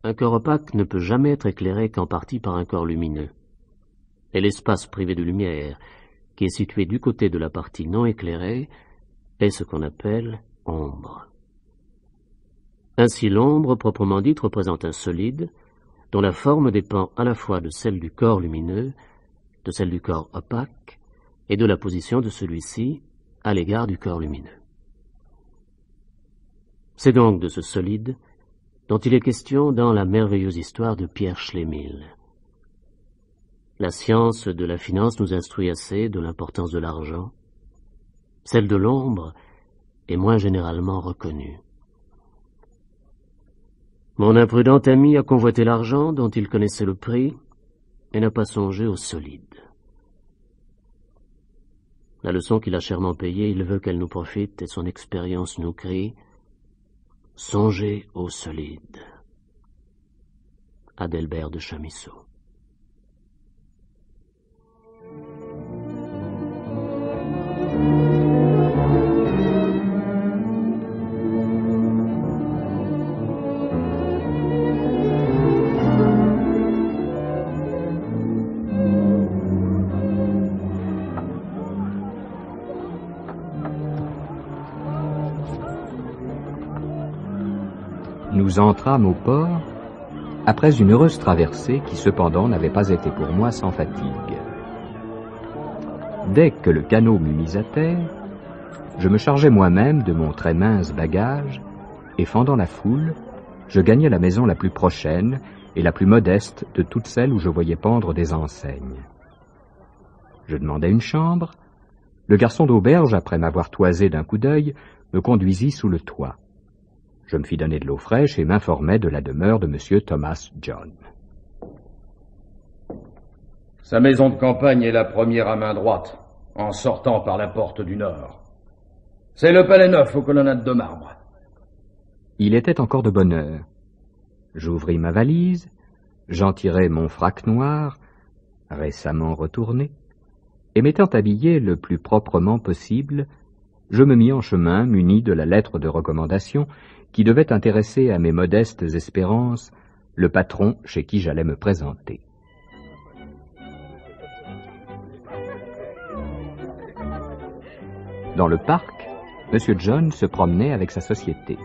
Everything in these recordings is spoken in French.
Un corps opaque ne peut jamais être éclairé qu'en partie par un corps lumineux. Et l'espace privé de lumière, qui est situé du côté de la partie non éclairée, est ce qu'on appelle ombre. Ainsi, l'ombre, proprement dite, représente un solide, dont la forme dépend à la fois de celle du corps lumineux, de celle du corps opaque, et de la position de celui-ci à l'égard du corps lumineux. C'est donc de ce solide dont il est question dans la merveilleuse histoire de Pierre Schlemihl. La science de la finance nous instruit assez de l'importance de l'argent. Celle de l'ombre est moins généralement reconnue. Mon imprudent ami a convoité l'argent dont il connaissait le prix et n'a pas songé au solide. La leçon qu'il a chèrement payée, il veut qu'elle nous profite et son expérience nous crie « Songez au solide ». Adalbert de Chamisso. Nous entrâmes au port après une heureuse traversée qui cependant n'avait pas été pour moi sans fatigue. Dès que le canot m'eut mis à terre, je me chargeai moi-même de mon très mince bagage et, fendant la foule, je gagnai la maison la plus prochaine et la plus modeste de toutes celles où je voyais pendre des enseignes. Je demandai une chambre. Le garçon d'auberge, après m'avoir toisé d'un coup d'œil, me conduisit sous le toit. Je me fis donner de l'eau fraîche et m'informai de la demeure de M. Thomas John. Sa maison de campagne est la première à main droite, en sortant par la porte du nord. C'est le palais neuf aux colonnades de marbre. Il était encore de bonne heure. J'ouvris ma valise, j'en tirai mon frac noir, récemment retourné, et m'étant habillé le plus proprement possible, je me mis en chemin muni de la lettre de recommandation qui devait intéresser à mes modestes espérances le patron chez qui j'allais me présenter. Dans le parc, M. John se promenait avec sa société.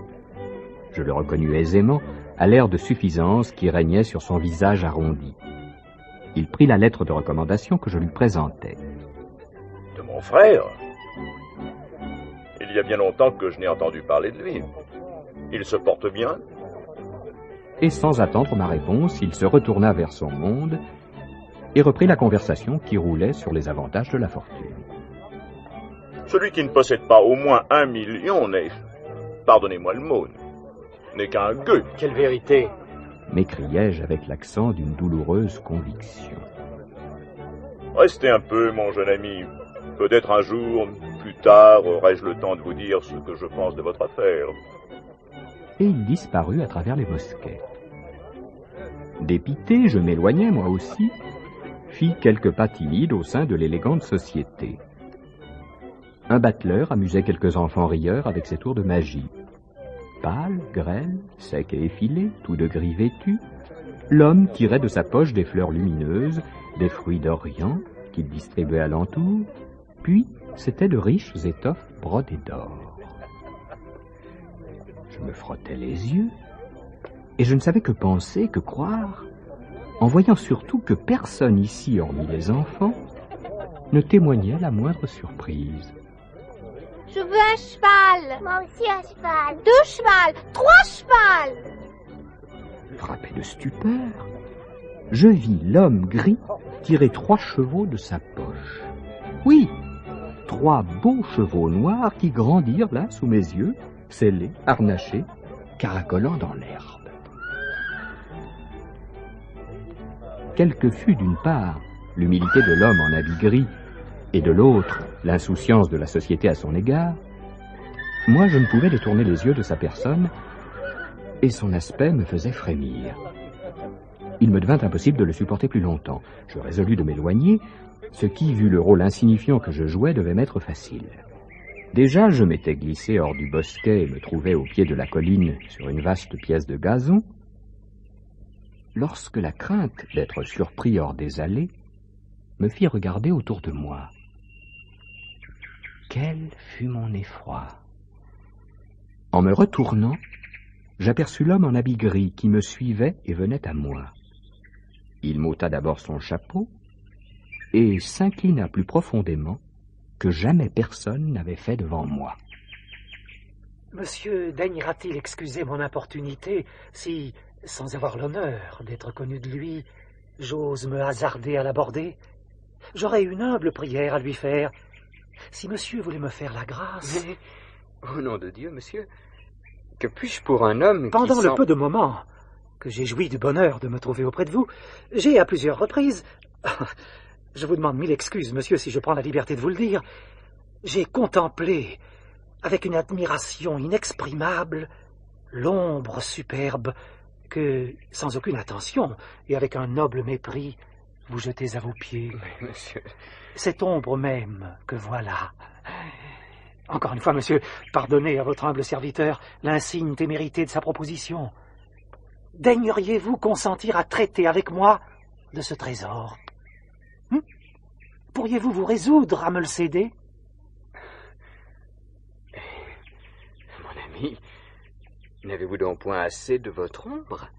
Je le reconnus aisément à l'air de suffisance qui régnait sur son visage arrondi. Il prit la lettre de recommandation que je lui présentai. De mon frère? Il y a bien longtemps que je n'ai entendu parler de lui. Il se porte bien? Et sans attendre ma réponse, il se retourna vers son monde et reprit la conversation qui roulait sur les avantages de la fortune. Celui qui ne possède pas au moins 1 million n'est, pardonnez-moi le mot, n'est qu'un gueux. Quelle vérité! M'écriai-je avec l'accent d'une douloureuse conviction. Restez un peu, mon jeune ami. Peut-être un jour, plus tard, aurai-je le temps de vous dire ce que je pense de votre affaire. Et il disparut à travers les bosquets. Dépité, je m'éloignai moi aussi, fis quelques pas timides au sein de l'élégante société. Un battleur amusait quelques enfants rieurs avec ses tours de magie. Pâle, grêle, sec et effilé, tout de gris vêtu, l'homme tirait de sa poche des fleurs lumineuses, des fruits d'Orient qu'il distribuait alentour, puis c'étaient de riches étoffes brodées d'or. Je me frottais les yeux, et je ne savais que penser, que croire, en voyant surtout que personne ici, hormis les enfants, ne témoignait la moindre surprise. Je veux un cheval. Moi aussi un cheval. 2 chevals, 3 chevals. Frappé de stupeur, je vis l'homme gris tirer 3 chevaux de sa poche. Oui, 3 beaux chevaux noirs qui grandirent là sous mes yeux, scellés, harnachés, caracolant dans l'herbe. Quelle que fût d'une part l'humilité de l'homme en habit gris et de l'autre l'insouciance de la société à son égard, moi je ne pouvais détourner les yeux de sa personne et son aspect me faisait frémir. Il me devint impossible de le supporter plus longtemps. Je résolus de m'éloigner, ce qui, vu le rôle insignifiant que je jouais, devait m'être facile. Déjà, je m'étais glissé hors du bosquet et me trouvais au pied de la colline sur une vaste pièce de gazon. lorsque la crainte d'être surpris hors des allées me fit regarder autour de moi. Quel fut mon effroi! En me retournant, j'aperçus l'homme en habit gris qui me suivait et venait à moi. Il m'ôta d'abord son chapeau et s'inclina plus profondément que jamais personne n'avait fait devant moi. Monsieur daignera-t-il excuser mon importunité si, sans avoir l'honneur d'être connu de lui, j'ose me hasarder à l'aborder? J'aurais une humble prière à lui faire. Si monsieur voulait me faire la grâce... Mais, au nom de Dieu, monsieur, que puis-je pour un homme Pendant qui le sent... peu de moments que j'ai joui du bonheur de me trouver auprès de vous, j'ai à plusieurs reprises... Je vous demande 1000 excuses, monsieur, si je prends la liberté de vous le dire. J'ai contemplé, avec une admiration inexprimable, l'ombre superbe que, sans aucune attention et avec un noble mépris, vous jetez à vos pieds. Mais, monsieur... Cette ombre même que voilà. Encore une fois, monsieur, pardonnez à votre humble serviteur l'insigne témérité de sa proposition. Daigneriez-vous consentir à traiter avec moi de ce trésor? Pourriez-vous vous résoudre à me le céder? Mon ami, n'avez-vous donc point assez de votre ombre?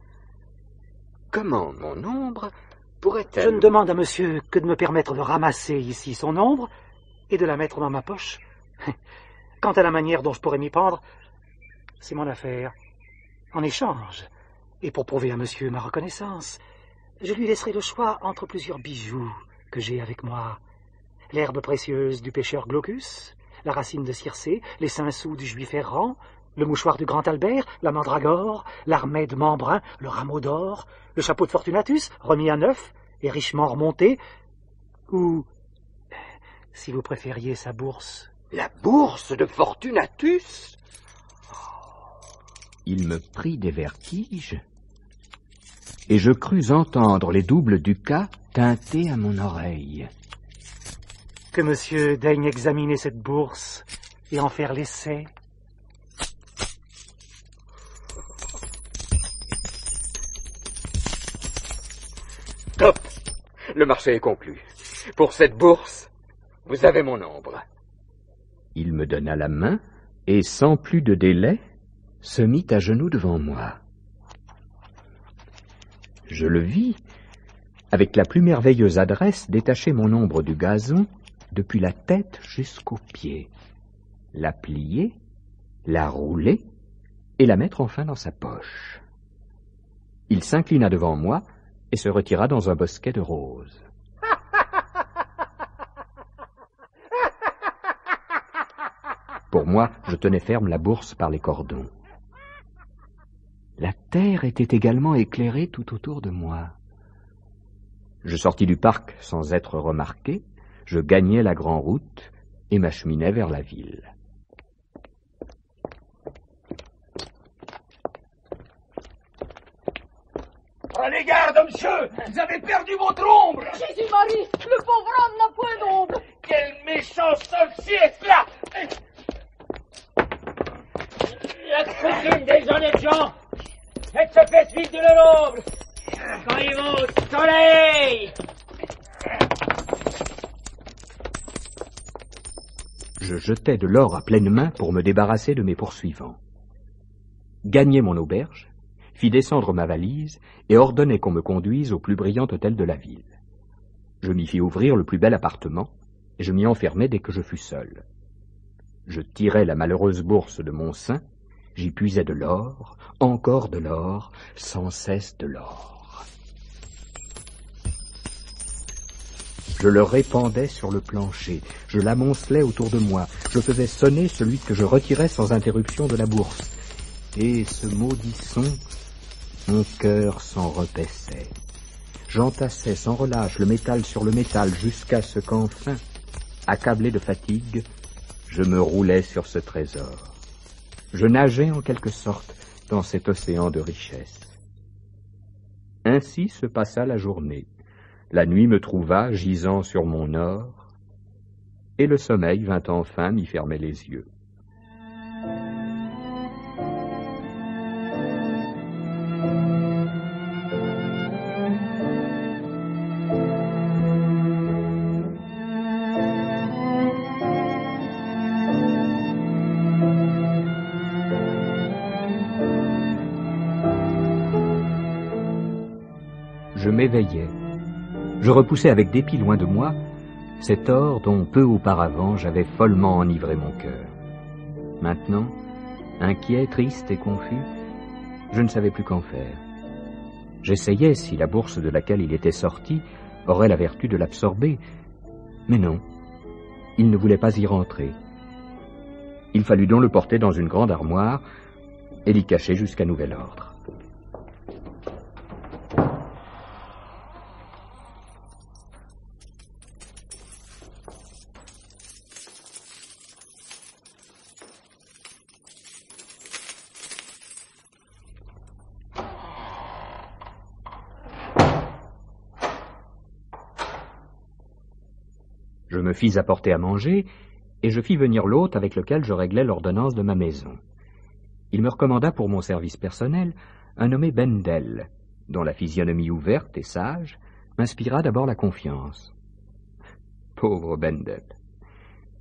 Comment mon ombre pourrait-elle... Je ne demande à monsieur que de me permettre de ramasser ici son ombre et de la mettre dans ma poche. Quant à la manière dont je pourrais m'y prendre, c'est mon affaire. En échange, et pour prouver à monsieur ma reconnaissance, je lui laisserai le choix entre plusieurs bijoux que j'ai avec moi. L'herbe précieuse du pêcheur Glaucus, la racine de Circé, les 5 sous du juif errant, le mouchoir du grand Albert, la mandragore, l'armet de Membrun, le rameau d'or, le chapeau de Fortunatus, remis à neuf et richement remonté, ou, si vous préfériez, sa bourse. La bourse de Fortunatus? Il me prit des vertiges, et je crus entendre les doubles ducats teinter à mon oreille. Que monsieur daigne examiner cette bourse et en faire l'essai. Top! Le marché est conclu. Pour cette bourse, vous avez mon ombre. Il me donna la main et, sans plus de délai, se mit à genoux devant moi. Je le vis, avec la plus merveilleuse adresse, détacher mon ombre du gazon depuis la tête jusqu'aux pieds, la plier, la rouler et la mettre enfin dans sa poche. Il s'inclina devant moi et se retira dans un bosquet de roses. Pour moi, je tenais ferme la bourse par les cordons. La terre était également éclairée tout autour de moi. Je sortis du parc sans être remarqué, je gagnai la grande route et m'acheminai vers la ville. Prenez garde, monsieur! Vous avez perdu votre ombre! Jésus-Marie, le pauvre homme n'a point d'ombre. Quel méchant sorcier est là! La coutume des honnêtes gens est de se faire suivre de leur ombre quand ils vont au soleil. Je jetai de l'or à pleine main pour me débarrasser de mes poursuivants. Gagnai mon auberge, fis descendre ma valise et ordonnai qu'on me conduise au plus brillant hôtel de la ville. Je m'y fis ouvrir le plus bel appartement et je m'y enfermai dès que je fus seul. Je tirai la malheureuse bourse de mon sein, j'y puisai de l'or, encore de l'or, sans cesse de l'or. Je le répandais sur le plancher, je l'amoncelais autour de moi, je faisais sonner celui que je retirais sans interruption de la bourse. Et ce maudit son, mon cœur s'en repaissait. J'entassais sans relâche le métal sur le métal jusqu'à ce qu'enfin, accablé de fatigue, je me roulais sur ce trésor. Je nageais en quelque sorte dans cet océan de richesse. Ainsi se passa la journée. La nuit me trouva gisant sur mon or, et le sommeil vint enfin m'y fermer les yeux. Je m'éveillais. Je repoussais avec dépit loin de moi cet or dont peu auparavant j'avais follement enivré mon cœur. Maintenant, inquiet, triste et confus, je ne savais plus qu'en faire. J'essayais si la bourse de laquelle il était sorti aurait la vertu de l'absorber, mais non, il ne voulait pas y rentrer. Il fallut donc le porter dans une grande armoire et l'y cacher jusqu'à nouvel ordre. Je me fis apporter à manger, et je fis venir l'hôte avec lequel je réglais l'ordonnance de ma maison. Il me recommanda pour mon service personnel un nommé Bendel, dont la physionomie ouverte et sage m'inspira d'abord la confiance. Pauvre Bendel!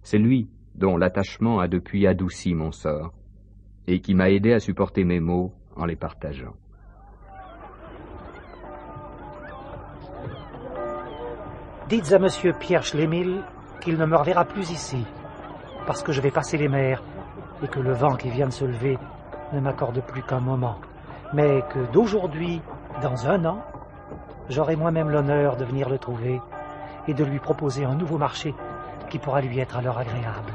C'est lui dont l'attachement a depuis adouci mon sort, et qui m'a aidé à supporter mes maux en les partageant. Dites à monsieur Pierre Schlemil qu'il ne me reverra plus ici, parce que je vais passer les mers, et que le vent qui vient de se lever ne m'accorde plus qu'un moment, mais que d'aujourd'hui, dans 1 an, j'aurai moi-même l'honneur de venir le trouver et de lui proposer un nouveau marché qui pourra lui être alors agréable.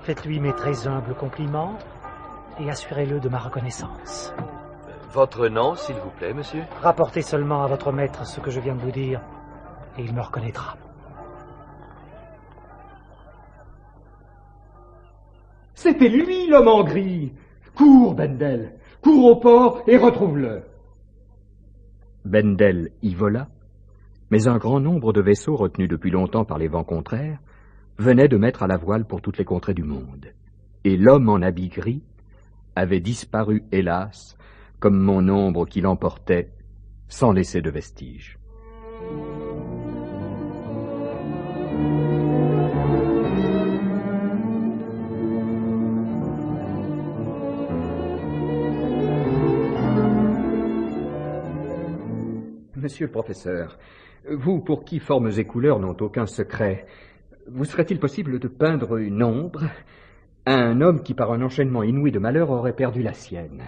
Faites-lui mes très humbles compliments et assurez-le de ma reconnaissance. Votre nom, s'il vous plaît, monsieur? Rapportez seulement à votre maître ce que je viens de vous dire, et il me reconnaîtra. C'était lui, l'homme en gris. Cours, Bendel, cours au port et retrouve-le. Bendel y vola, mais un grand nombre de vaisseaux retenus depuis longtemps par les vents contraires venaient de mettre à la voile pour toutes les contrées du monde. Et l'homme en habit gris avait disparu, hélas, comme mon ombre qui l'emportait, sans laisser de vestige. Monsieur le professeur, vous pour qui formes et couleurs n'ont aucun secret, vous serait-il possible de peindre une ombre à un homme qui par un enchaînement inouï de malheurs aurait perdu la sienne?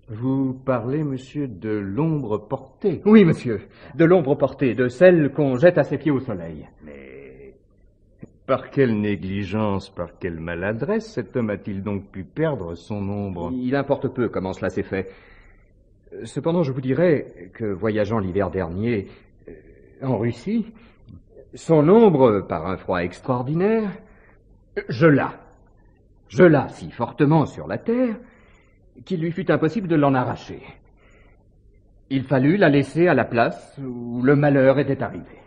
Vous parlez, monsieur, de l'ombre portée? Oui, monsieur, de l'ombre portée, de celle qu'on jette à ses pieds au soleil. Mais par quelle négligence, par quelle maladresse cet homme a-t-il donc pu perdre son ombre? Il importe peu comment cela s'est fait. Cependant, je vous dirais que, voyageant l'hiver dernier en Russie, son ombre, par un froid extraordinaire, gela si fortement sur la terre qu'il lui fut impossible de l'en arracher. Il fallut la laisser à la place où le malheur était arrivé.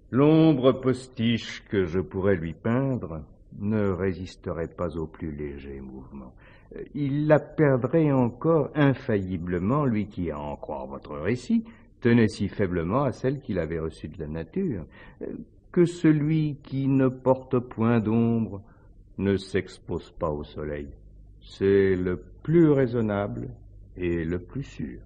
L'ombre postiche que je pourrais lui peindre ne résisterait pas au plus léger mouvement. Il la perdrait encore infailliblement, lui qui, à en croire votre récit, tenait si faiblement à celle qu'il avait reçue de la nature, que celui qui ne porte point d'ombre ne s'expose pas au soleil. C'est le plus raisonnable et le plus sûr.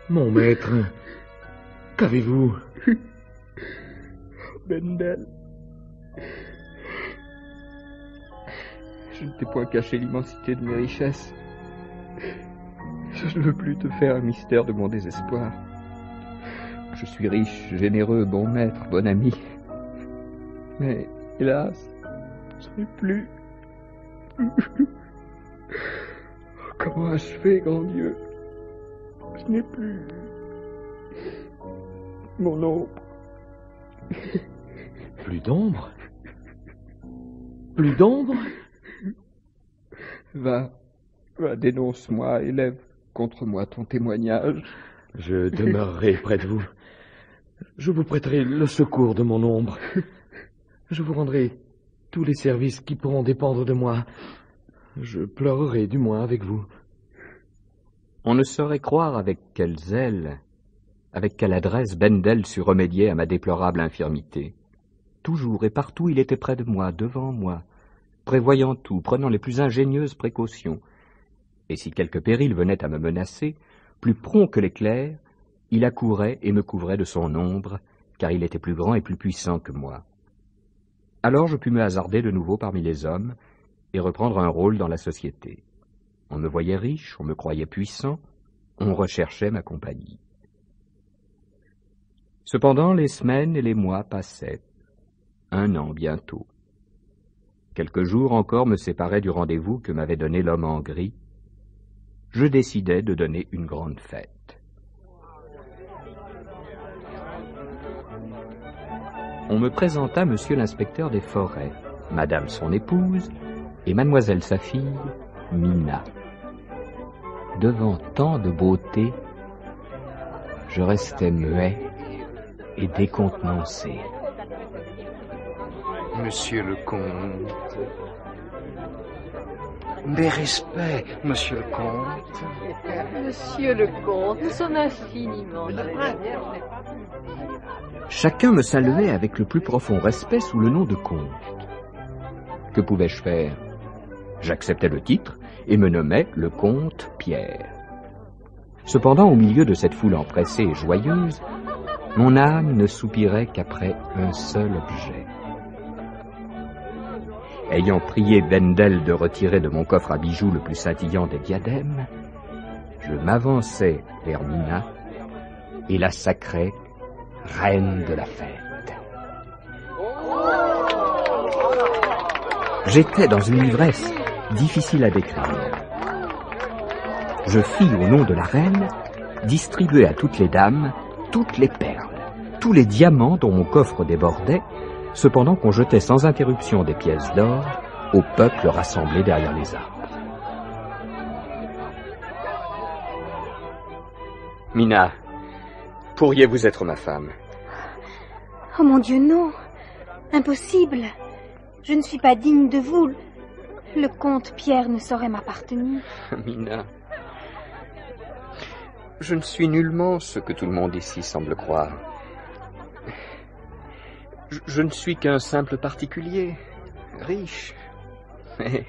Mon maître, qu'avez-vous? Bendel, je ne t'ai point caché l'immensité de mes richesses. Je ne veux plus te faire un mystère de mon désespoir. Je suis riche, généreux, bon maître, bon ami. Mais, hélas, je n'ai plus. Comment achever, grand Dieu? Je n'ai plus mon ombre. Plus d'ombre? Plus d'ombre? Va, dénonce-moi, élève contre moi ton témoignage. Je demeurerai près de vous. Je vous prêterai le secours de mon ombre. Je vous rendrai tous les services qui pourront dépendre de moi. Je pleurerai du moins avec vous. On ne saurait croire avec quel zèle avec quelle adresse Bendel sut remédier à ma déplorable infirmité. Toujours et partout il était près de moi, devant moi, prévoyant tout, prenant les plus ingénieuses précautions. Et si quelque péril venait à me menacer, plus prompt que l'éclair, il accourait et me couvrait de son ombre, car il était plus grand et plus puissant que moi. Alors je pus me hasarder de nouveau parmi les hommes et reprendre un rôle dans la société. On me voyait riche, on me croyait puissant, on recherchait ma compagnie. Cependant, les semaines et les mois passaient, 1 an bientôt. Quelques jours encore me séparaient du rendez-vous que m'avait donné l'homme en gris. Je décidai de donner une grande fête. On me présenta monsieur l'inspecteur des forêts, madame son épouse et mademoiselle sa fille, Mina. Devant tant de beauté, je restais muet et décontenancé. Monsieur le comte. Mes respects, monsieur le comte. Monsieur le comte, nous sommes infiniment heureux. Chacun me saluait avec le plus profond respect sous le nom de comte. Que pouvais-je faire? J'acceptais le titre et me nommais le comte Pierre. Cependant, au milieu de cette foule empressée et joyeuse, mon âme ne soupirait qu'après un seul objet. Ayant prié Bendel de retirer de mon coffre à bijoux le plus scintillant des diadèmes, je m'avançai vers Mina et la sacrai reine de la fête. J'étais dans une ivresse difficile à décrire. Je fis, au nom de la reine, distribuer à toutes les dames toutes les perles, tous les diamants dont mon coffre débordait, cependant qu'on jetait sans interruption des pièces d'or au peuple rassemblé derrière les arbres. Mina, pourriez-vous être ma femme? Oh mon Dieu, non. Impossible. Je ne suis pas digne de vous. Le comte Pierre ne saurait m'appartenir. Mina, je ne suis nullement ce que tout le monde ici semble croire. Je ne suis qu'un simple particulier, riche, mais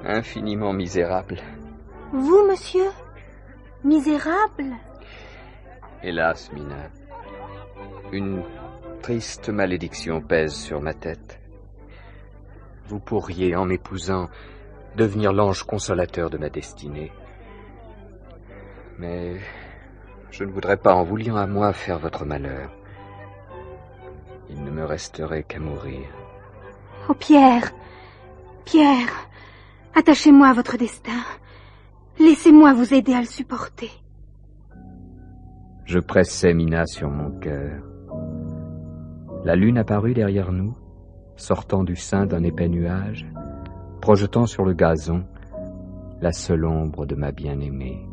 infiniment misérable. Vous, monsieur? Misérable? Hélas, Mina, une triste malédiction pèse sur ma tête. Vous pourriez, en m'épousant, devenir l'ange consolateur de ma destinée. Mais je ne voudrais pas, en vous liant à moi, faire votre malheur. Il ne me resterait qu'à mourir. Oh, Pierre, Pierre, attachez-moi à votre destin. Laissez-moi vous aider à le supporter. Je pressai Mina sur mon cœur. La lune apparut derrière nous, sortant du sein d'un épais nuage, projetant sur le gazon la seule ombre de ma bien-aimée.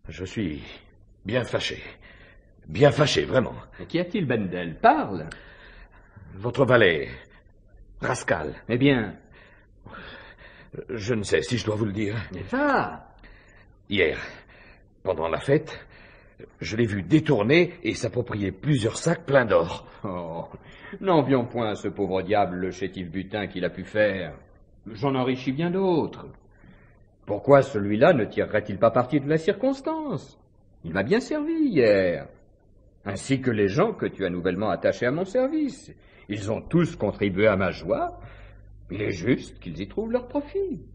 Je suis bien fâché. Bien fâché, vraiment. Mais qu'y a-t-il, Bendel? Parle. Votre valet, Rascal. Eh bien... Je ne sais si je dois vous le dire. Mais va. Hier, pendant la fête, je l'ai vu détourner et s'approprier plusieurs sacs pleins d'or. Oh, n'envions point ce pauvre diable le chétif butin qu'il a pu faire. J'en enrichis bien d'autres. Pourquoi celui-là ne tirerait-il pas parti de la circonstance? Il m'a bien servi hier, ainsi que les gens que tu as nouvellement attachés à mon service. Ils ont tous contribué à ma joie. Il est juste qu'ils y trouvent leur profit.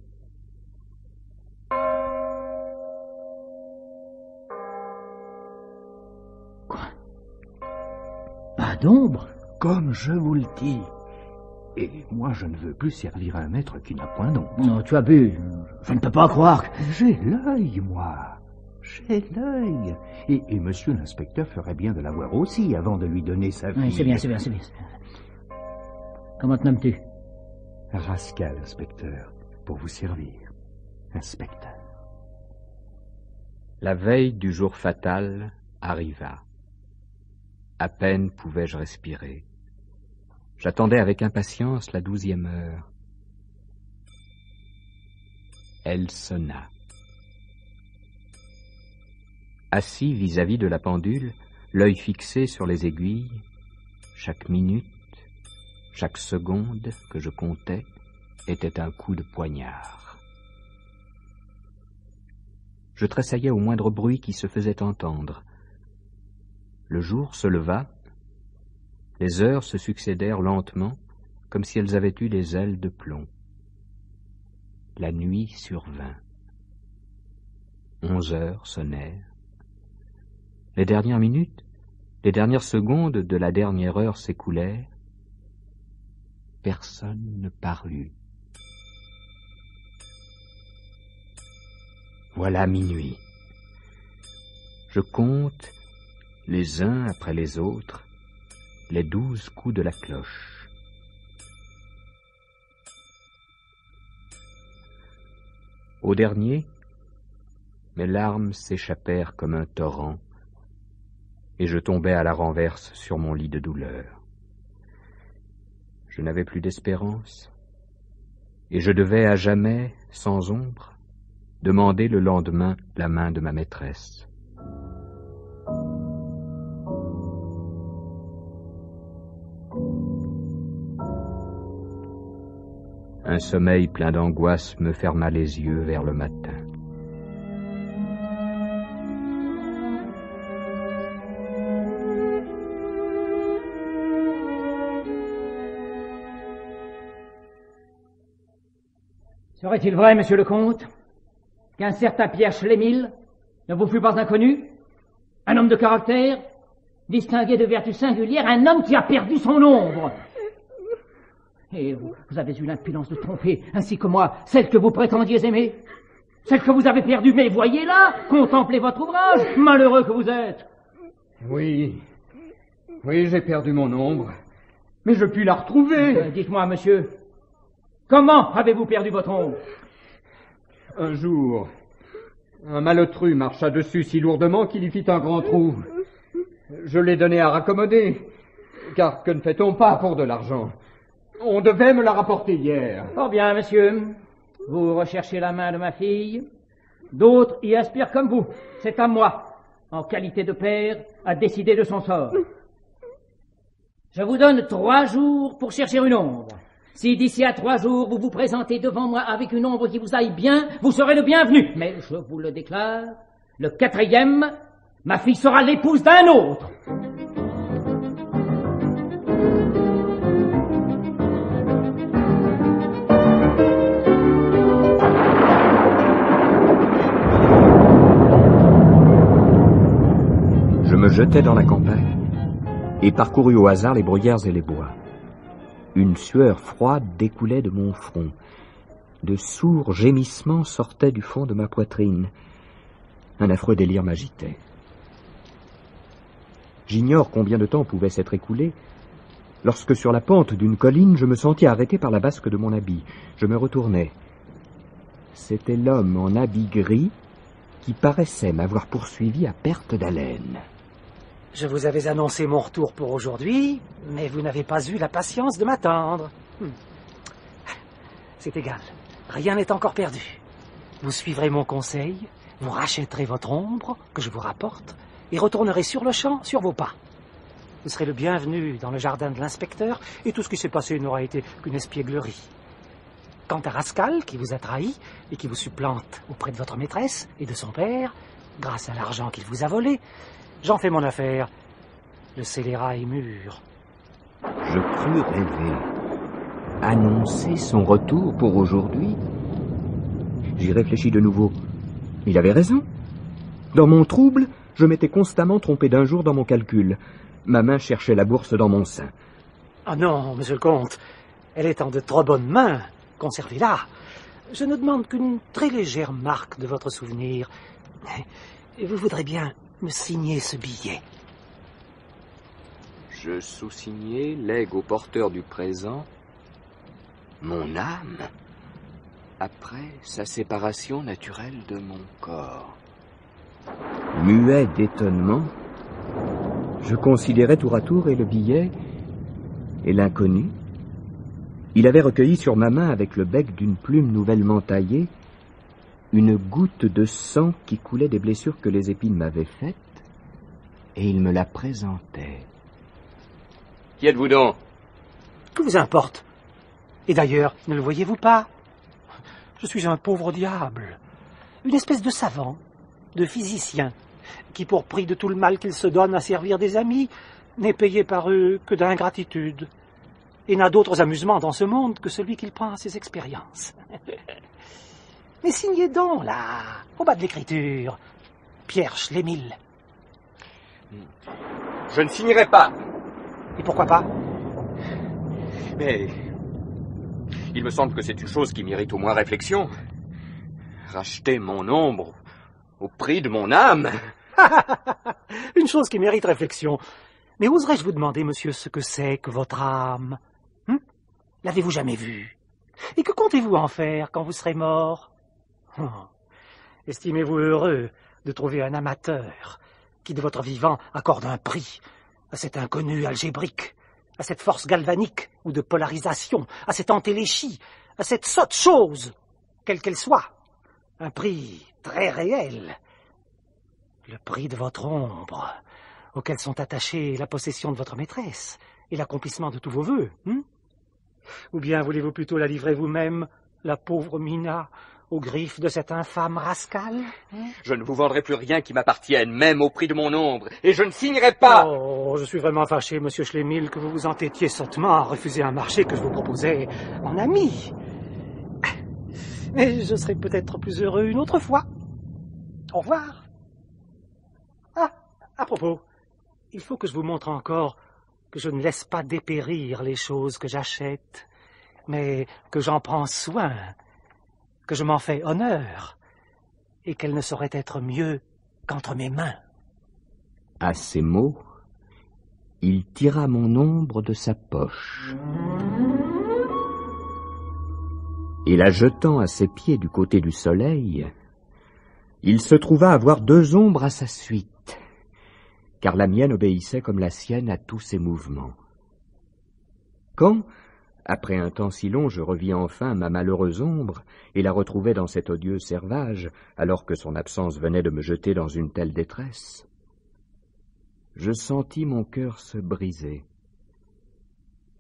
Quoi? Pas d'ombre? Comme je vous le dis. Et moi, je ne veux plus servir un maître qui n'a point d'ombre. Non, tu as bu. Je ne peux pas croire. J'ai l'œil, moi. J'ai l'œil. Et monsieur l'inspecteur ferait bien de l'avoir aussi avant de lui donner sa fille. Oui, c'est bien. Comment te nommes-tu? Rascal, inspecteur, pour vous servir. Inspecteur. La veille du jour fatal arriva. À peine pouvais-je respirer. J'attendais avec impatience la 12e heure. Elle sonna. Assis vis-à-vis de la pendule, l'œil fixé sur les aiguilles, chaque minute, chaque seconde que je comptais était un coup de poignard. Je tressaillais au moindre bruit qui se faisait entendre. Le jour se leva, les heures se succédèrent lentement, comme si elles avaient eu des ailes de plomb. La nuit survint. 11 heures sonnèrent. Les dernières minutes, les dernières secondes de la dernière heure s'écoulèrent. Personne ne parut. Voilà minuit. Je compte, les uns après les autres, les 12 coups de la cloche. Au dernier, mes larmes s'échappèrent comme un torrent, et je tombai à la renverse sur mon lit de douleur. Je n'avais plus d'espérance, et je devais à jamais, sans ombre, demander le lendemain la main de ma maîtresse. Un sommeil plein d'angoisse me ferma les yeux vers le matin. Serait-il vrai, monsieur le comte, qu'un certain Pierre Schlémil ne vous fut pas inconnu? Un homme de caractère, distingué de vertus singulières, un homme qui a perdu son ombre. Et vous avez eu l'impudence de tromper, ainsi que moi, celle que vous prétendiez aimer, celle que vous avez perdue. Mais voyez-la, contemplez votre ouvrage, malheureux que vous êtes. Oui, j'ai perdu mon ombre, mais je puis la retrouver. Dites-moi, monsieur, comment avez-vous perdu votre ombre? Un jour, un malotru marcha dessus si lourdement qu'il y fit un grand trou. Je l'ai donné à raccommoder, car que ne fait-on pas pour de l'argent? On devait me la rapporter hier. Fort bien, monsieur. Vous recherchez la main de ma fille. D'autres y aspirent comme vous. C'est à moi, en qualité de père, à décider de son sort. Je vous donne 3 jours pour chercher une ombre. Si d'ici à 3 jours, vous vous présentez devant moi avec une ombre qui vous aille bien, vous serez le bienvenu. Mais je vous le déclare, le 4e, ma fille sera l'épouse d'un autre. Je me jetai dans la campagne et parcourus au hasard les bruyères et les bois. Une sueur froide découlait de mon front. De sourds gémissements sortaient du fond de ma poitrine. Un affreux délire m'agitait. J'ignore combien de temps pouvait s'être écoulé, lorsque sur la pente d'une colline, je me sentis arrêté par la basque de mon habit. Je me retournai. C'était l'homme en habit gris qui paraissait m'avoir poursuivi à perte d'haleine. Je vous avais annoncé mon retour pour aujourd'hui, mais vous n'avez pas eu la patience de m'attendre. C'est égal, rien n'est encore perdu. Vous suivrez mon conseil, vous rachèterez votre ombre, que je vous rapporte, et retournerez sur le champ, sur vos pas. Vous serez le bienvenu dans le jardin de l'inspecteur, et tout ce qui s'est passé n'aura été qu'une espièglerie. Quant à Rascal, qui vous a trahi, et qui vous supplante auprès de votre maîtresse et de son père, grâce à l'argent qu'il vous a volé, j'en fais mon affaire. Le scélérat est mûr. Je crus rêver. Annoncer son retour pour aujourd'hui? J'y réfléchis de nouveau. Il avait raison. Dans mon trouble, je m'étais constamment trompé d'un jour dans mon calcul. Ma main cherchait la bourse dans mon sein. Ah non, monsieur le comte, elle est en de trop bonnes mains. Conservez-la. Je ne demande qu'une très légère marque de votre souvenir. Et vous voudrez bien me signer ce billet. Je sous-signai, lègue au porteur du présent mon âme après sa séparation naturelle de mon corps. Muet d'étonnement, Je considérais tour à tour et le billet et l'inconnu. Il avait recueilli sur ma main avec le bec d'une plume nouvellement taillée une goutte de sang qui coulait des blessures que les épines m'avaient faites, et il me la présentait. Qui êtes-vous donc? Que vous importe? Et d'ailleurs, ne le voyez-vous pas? Je suis un pauvre diable, une espèce de savant, de physicien, qui pour prix de tout le mal qu'il se donne à servir des amis, n'est payé par eux que d'ingratitude, et n'a d'autres amusements dans ce monde que celui qu'il prend à ses expériences. Mais signez donc, là, au bas de l'écriture, Pierre Schlémil. Je ne signerai pas. Et pourquoi pas? Mais il me semble que c'est une chose qui mérite au moins réflexion. Racheter mon ombre au prix de mon âme. Une chose qui mérite réflexion. Mais oserais-je vous demander, monsieur, ce que c'est que votre âme? L'avez-vous jamais vue? Et que comptez-vous en faire quand vous serez mort? Estimez-vous heureux de trouver un amateur qui, de votre vivant, accorde un prix à cet inconnu algébrique, à cette force galvanique ou de polarisation, à cette entéléchie, à cette sotte chose, quelle qu'elle soit, un prix très réel, le prix de votre ombre, auquel sont attachés la possession de votre maîtresse et l'accomplissement de tous vos vœux. Ou bien voulez-vous plutôt la livrer vous-même, la pauvre Mina, aux griffes de cet infâme rascal? Je ne vous vendrai plus rien qui m'appartienne, même au prix de mon ombre, et je ne signerai pas. Oh, je suis vraiment fâché, monsieur Schlémil, que vous vous entêtiez sottement à refuser un marché que je vous proposais en ami. Mais je serai peut-être plus heureux une autre fois. Au revoir. Ah, à propos, il faut que je vous montre encore que je ne laisse pas dépérir les choses que j'achète, mais que j'en prends soin, que je m'en fais honneur, et qu'elle ne saurait être mieux qu'entre mes mains. À ces mots, il tira mon ombre de sa poche, et la jetant à ses pieds du côté du soleil, il se trouva avoir deux ombres à sa suite, car la mienne obéissait comme la sienne à tous ses mouvements. Quand, après un temps si long, je revis enfin ma malheureuse ombre et la retrouvai dans cet odieux servage, alors que son absence venait de me jeter dans une telle détresse, je sentis mon cœur se briser,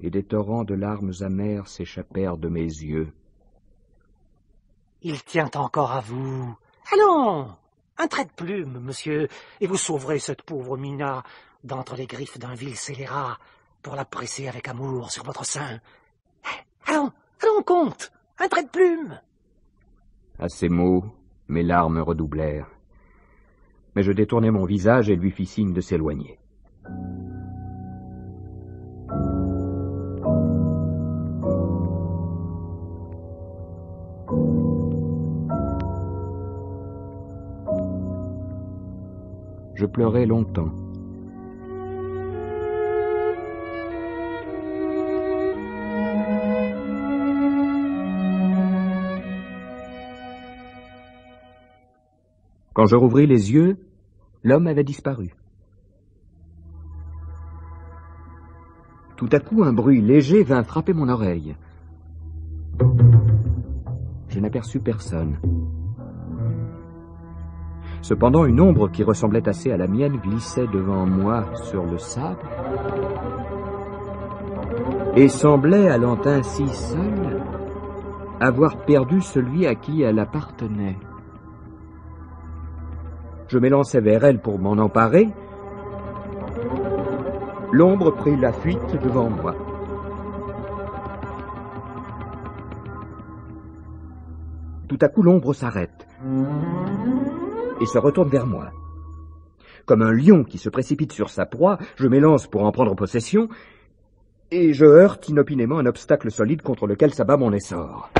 et des torrents de larmes amères s'échappèrent de mes yeux. Il tient encore à vous. Allons, un trait de plume, monsieur, et vous sauverez cette pauvre Mina d'entre les griffes d'un vil scélérat pour la presser avec amour sur votre sein. Allons, allons, comte, un trait de plume. À ces mots, mes larmes redoublèrent, mais je détournai mon visage et lui fis signe de s'éloigner. Je pleurai longtemps. Quand je rouvris les yeux, l'homme avait disparu. Tout à coup, un bruit léger vint frapper mon oreille. Je n'aperçus personne. Cependant, une ombre qui ressemblait assez à la mienne glissait devant moi sur le sable et semblait, allant ainsi seule, avoir perdu celui à qui elle appartenait. Je m'élançai vers elle pour m'en emparer. L'ombre prit la fuite devant moi. Tout à coup, l'ombre s'arrête et se retourne vers moi. Comme un lion qui se précipite sur sa proie, je m'élance pour en prendre possession, et je heurte inopinément un obstacle solide contre lequel s'abat mon essor.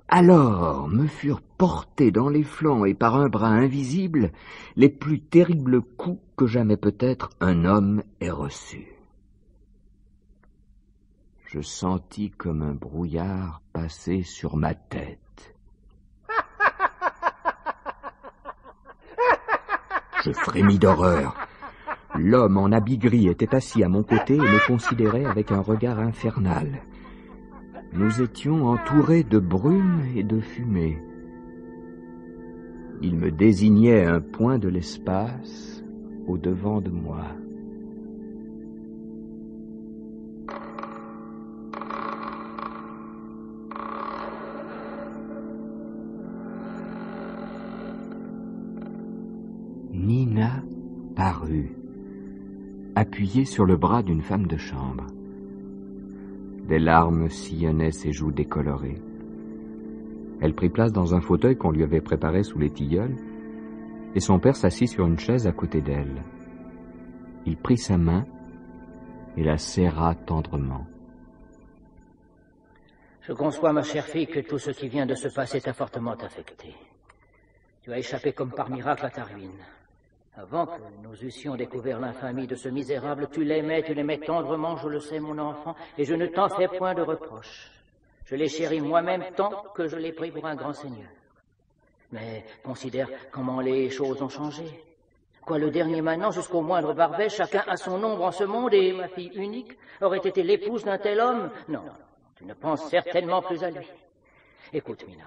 Alors me furent portés dans les flancs et par un bras invisible les plus terribles coups que jamais peut-être un homme ait reçus. Je sentis comme un brouillard passer sur ma tête. Je frémis d'horreur. L'homme en habit gris était assis à mon côté et me considérait avec un regard infernal. Nous étions entourés de brume et de fumée. Il me désignait un point de l'espace au-devant de moi. Nina parut, appuyée sur le bras d'une femme de chambre. Des larmes sillonnaient ses joues décolorées. Elle prit place dans un fauteuil qu'on lui avait préparé sous les tilleuls, et son père s'assit sur une chaise à côté d'elle. Il prit sa main et la serra tendrement. Je conçois, ma chère fille, que tout ce qui vient de se passer t'a fortement affecté. Tu as échappé comme par miracle à ta ruine. Avant que nous eussions découvert l'infamie de ce misérable, tu l'aimais tendrement, je le sais, mon enfant, et je ne t'en fais point de reproche. Je l'ai chéri moi-même tant que je l'ai pris pour un grand seigneur. Mais considère comment les choses ont changé. Quoi, le dernier manant jusqu'au moindre barbet, chacun a son ombre en ce monde, et ma fille unique aurait été l'épouse d'un tel homme? Non, tu ne penses certainement plus à lui. Écoute, Mina.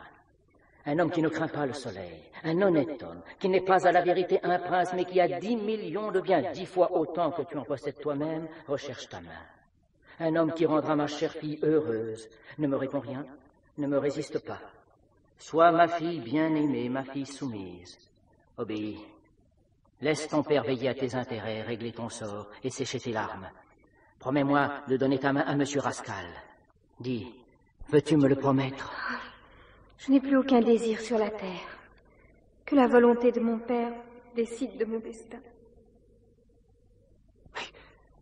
Un homme qui ne craint pas le soleil, un honnête homme, qui n'est pas à la vérité un prince, mais qui a 10 millions de biens, 10 fois autant que tu en possèdes toi-même, recherche ta main. Un homme qui rendra ma chère fille heureuse. Ne me réponds rien, ne me résiste pas. Sois ma fille bien-aimée, ma fille soumise. Obéis. Laisse ton père veiller à tes intérêts, régler ton sort et sécher tes larmes. Promets-moi de donner ta main à Monsieur Rascal. Dis, veux-tu me le promettre? Je n'ai plus aucun désir sur la terre. Que la volonté de mon père décide de mon destin.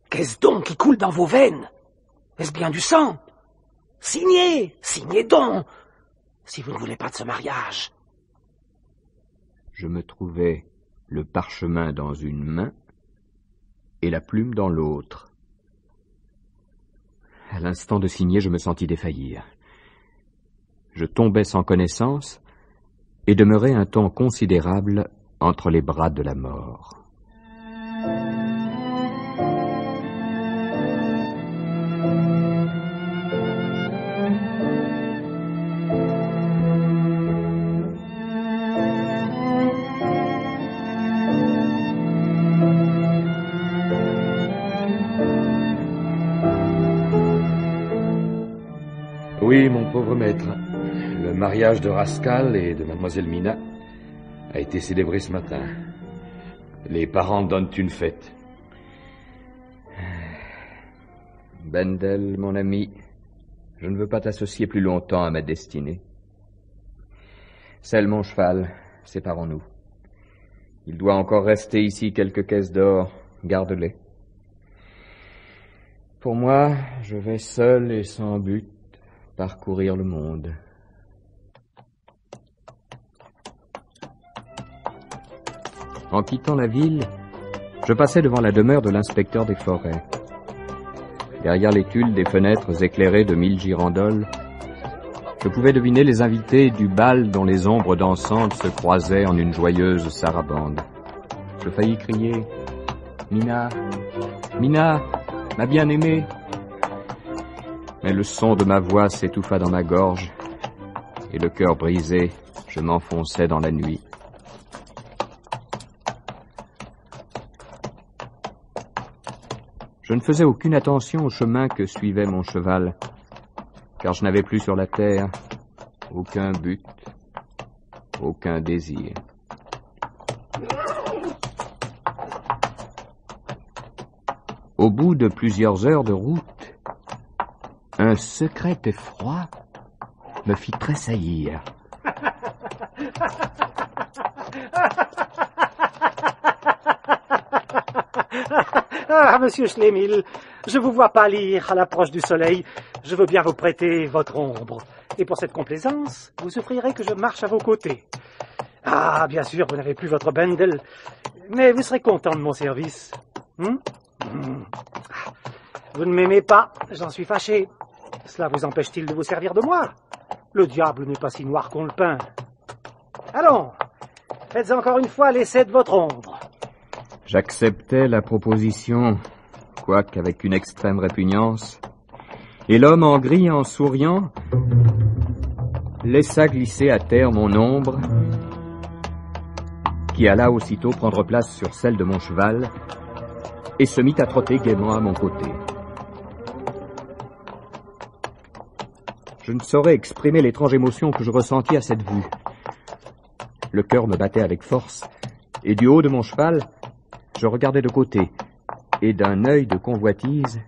Qu'est-ce donc qui coule dans vos veines? Est-ce bien du sang? Signez, signez donc, si vous ne voulez pas de ce mariage. Je me trouvais le parchemin dans une main et la plume dans l'autre. À l'instant de signer, je me sentis défaillir. Je tombais sans connaissance et demeurais un temps considérable entre les bras de la mort. Oui, mon pauvre maître, le mariage de Rascal et de mademoiselle Mina a été célébré ce matin. Les parents donnent une fête. Bendel, mon ami, je ne veux pas t'associer plus longtemps à ma destinée. Selle mon cheval, séparons-nous. Il doit encore rester ici quelques caisses d'or, garde-les. Pour moi, je vais seul et sans but parcourir le monde. En quittant la ville, je passais devant la demeure de l'inspecteur des forêts. Derrière les tuiles des fenêtres éclairées de 1000 girandoles, je pouvais deviner les invités du bal dont les ombres dansantes se croisaient en une joyeuse sarabande. Je faillis crier « Mina, Mina, ma bien-aimée !» Mais le son de ma voix s'étouffa dans ma gorge, et le cœur brisé, je m'enfonçais dans la nuit. Je ne faisais aucune attention au chemin que suivait mon cheval, car je n'avais plus sur la terre aucun but, aucun désir. Au bout de plusieurs heures de route, un secret effroi me fit tressaillir. Ah, monsieur Schlemil, je vous vois pâlir à l'approche du soleil. Je veux bien vous prêter votre ombre. Et pour cette complaisance, vous offrirez que je marche à vos côtés. Ah, bien sûr, vous n'avez plus votre Bendel, mais vous serez content de mon service. Vous ne m'aimez pas, j'en suis fâché. Cela vous empêche-t-il de vous servir de moi? Le diable n'est pas si noir qu'on le peint. Allons, faites encore une fois l'essai de votre ombre. J'acceptai la proposition, quoique avec une extrême répugnance, et l'homme en gris, en souriant, laissa glisser à terre mon ombre, qui alla aussitôt prendre place sur celle de mon cheval, et se mit à trotter gaiement à mon côté. Je ne saurais exprimer l'étrange émotion que je ressentis à cette vue. Le cœur me battait avec force, et du haut de mon cheval, je regardais de côté, et d'un œil de convoitise,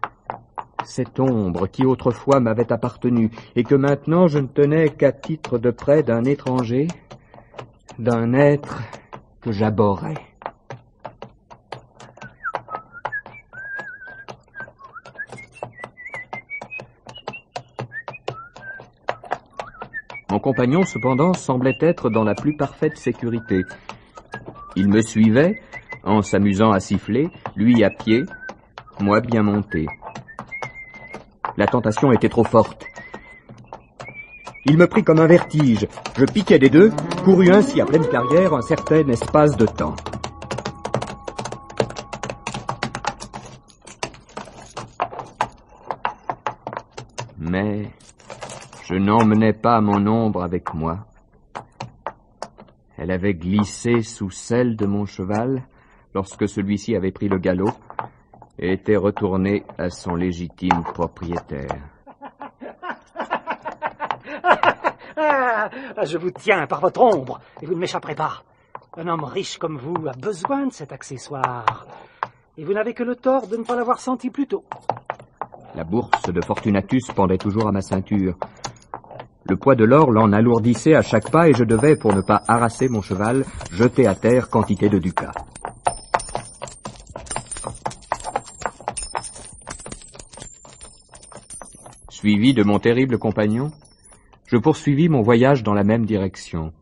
cette ombre qui autrefois m'avait appartenu, et que maintenant je ne tenais qu'à titre de près d'un étranger, d'un être que j'abhorrais. Mon compagnon, cependant, semblait être dans la plus parfaite sécurité. Il me suivait, en s'amusant à siffler, lui à pied, moi bien monté. La tentation était trop forte. Il me prit comme un vertige. Je piquai des deux, courus ainsi à pleine carrière un certain espace de temps. Mais je n'emmenais pas mon ombre avec moi. Elle avait glissé sous celle de mon cheval lorsque celui-ci avait pris le galop et était retourné à son légitime propriétaire. Je vous tiens par votre ombre, et vous ne m'échapperez pas. Un homme riche comme vous a besoin de cet accessoire, et vous n'avez que le tort de ne pas l'avoir senti plus tôt. La bourse de Fortunatus pendait toujours à ma ceinture. Le poids de l'or l'en alourdissait à chaque pas, et je devais, pour ne pas harasser mon cheval, jeter à terre quantité de ducats. Suivi de mon terrible compagnon, je poursuivis mon voyage dans la même direction.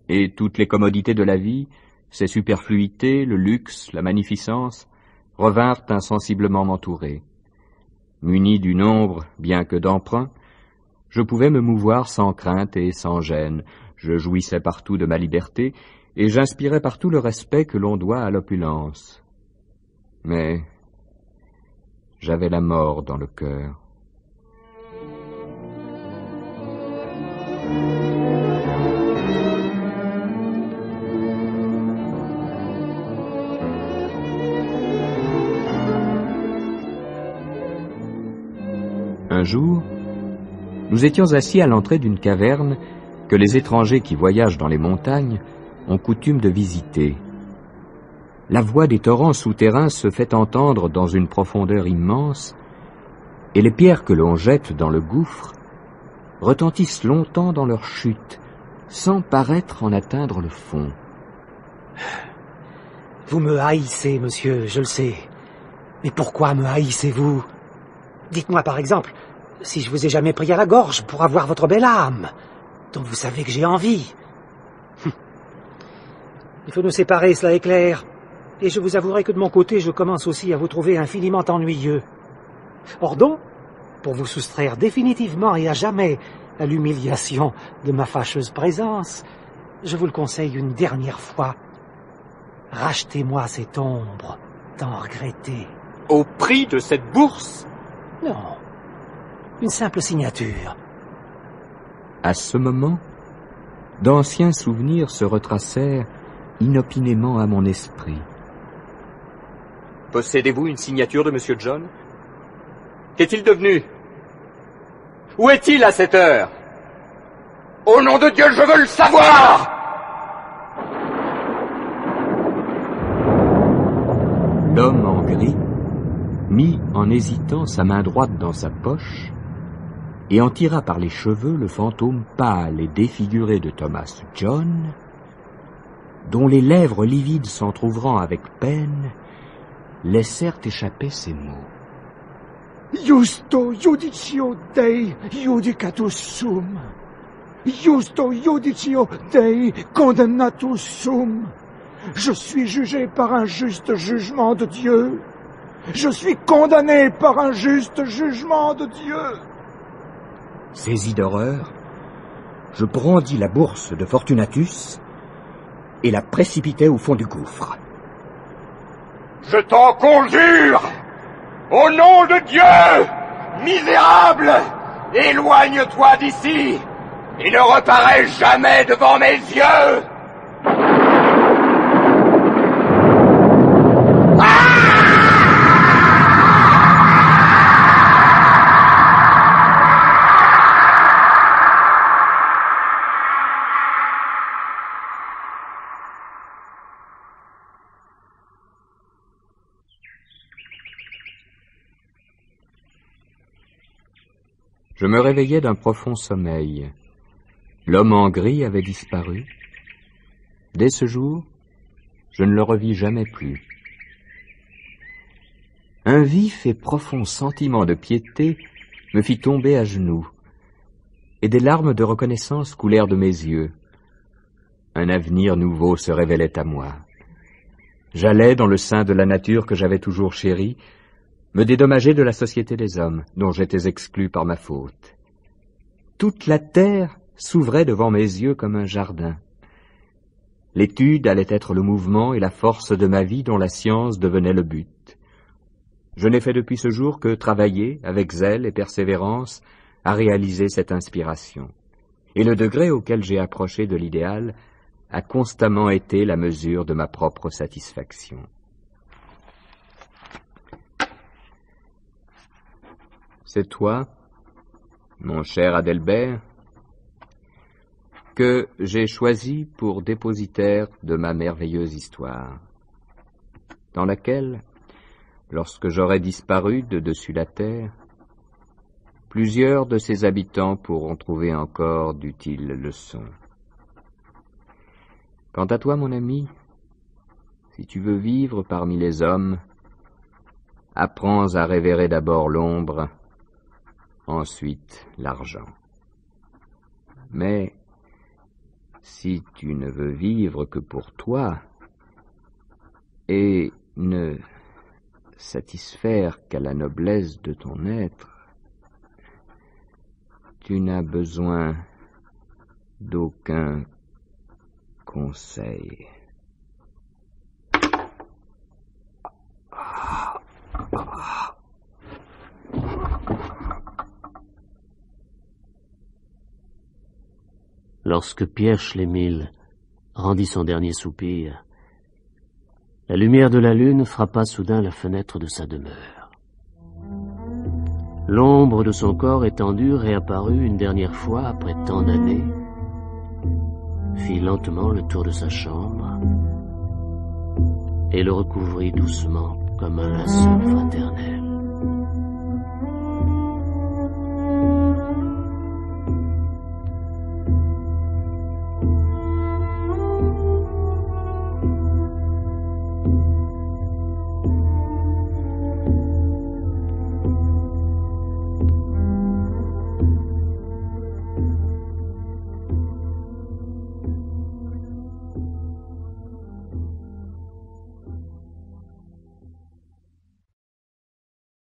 Et toutes les commodités de la vie, ses superfluités, le luxe, la magnificence, revinrent insensiblement m'entourer. Muni d'une ombre, bien que d'emprunt, je pouvais me mouvoir sans crainte et sans gêne. Je jouissais partout de ma liberté, et j'inspirais partout le respect que l'on doit à l'opulence. Mais j'avais la mort dans le cœur. Un jour, nous étions assis à l'entrée d'une caverne que les étrangers qui voyagent dans les montagnes ont coutume de visiter. La voix des torrents souterrains se fait entendre dans une profondeur immense, et les pierres que l'on jette dans le gouffre retentissent longtemps dans leur chute, sans paraître en atteindre le fond. Vous me haïssez, monsieur, je le sais. Mais pourquoi me haïssez-vous? Dites-moi par exemple, si je vous ai jamais pris à la gorge pour avoir votre belle âme, dont vous savez que j'ai envie. Il faut nous séparer, cela est clair. Et je vous avouerai que de mon côté, je commence aussi à vous trouver infiniment ennuyeux. Or donc, pour vous soustraire définitivement et à jamais à l'humiliation de ma fâcheuse présence, je vous le conseille une dernière fois. Rachetez-moi cette ombre tant regrettée. Au prix de cette bourse? Non, une simple signature. À ce moment, d'anciens souvenirs se retracèrent inopinément à mon esprit. Possédez-vous une signature de Monsieur John? Qu'est-il devenu? Où est-il à cette heure? Au nom de Dieu, je veux le savoir! L'homme en gris mit en hésitant sa main droite dans sa poche et en tira par les cheveux le fantôme pâle et défiguré de Thomas John, dont les lèvres livides s'entr'ouvrant avec peine, laissèrent échapper ces mots. Justo judicio Dei judicatus sum. Justo judicio Dei condemnatus sum. Je suis jugé par un juste jugement de Dieu. Je suis condamné par un juste jugement de Dieu. Saisi d'horreur, je brandis la bourse de Fortunatus et la précipitai au fond du gouffre. Je t'en conjure, au nom de Dieu, misérable, éloigne-toi d'ici et ne reparais jamais devant mes yeux. Je me réveillais d'un profond sommeil. L'homme en gris avait disparu. Dès ce jour, je ne le revis jamais plus. Un vif et profond sentiment de piété me fit tomber à genoux, et des larmes de reconnaissance coulèrent de mes yeux. Un avenir nouveau se révélait à moi. J'allais, dans le sein de la nature que j'avais toujours chérie, me dédommager de la société des hommes, dont j'étais exclu par ma faute. Toute la terre s'ouvrait devant mes yeux comme un jardin. L'étude allait être le mouvement et la force de ma vie dont la science devenait le but. Je n'ai fait depuis ce jour que travailler, avec zèle et persévérance, à réaliser cette inspiration. Et le degré auquel j'ai approché de l'idéal a constamment été la mesure de ma propre satisfaction. C'est toi, mon cher Adelbert, que j'ai choisi pour dépositaire de ma merveilleuse histoire, dans laquelle, lorsque j'aurai disparu de dessus la terre, plusieurs de ses habitants pourront trouver encore d'utiles leçons. Quant à toi, mon ami, si tu veux vivre parmi les hommes, apprends à révérer d'abord l'ombre, ensuite l'argent. Mais si tu ne veux vivre que pour toi, et ne satisfaire qu'à la noblesse de ton être, tu n'as besoin d'aucun conseil. Lorsque Pierre Schlemihl rendit son dernier soupir, la lumière de la lune frappa soudain la fenêtre de sa demeure. L'ombre de son corps étendu réapparut une dernière fois après tant d'années, fit lentement le tour de sa chambre et le recouvrit doucement comme un linceul fraternel.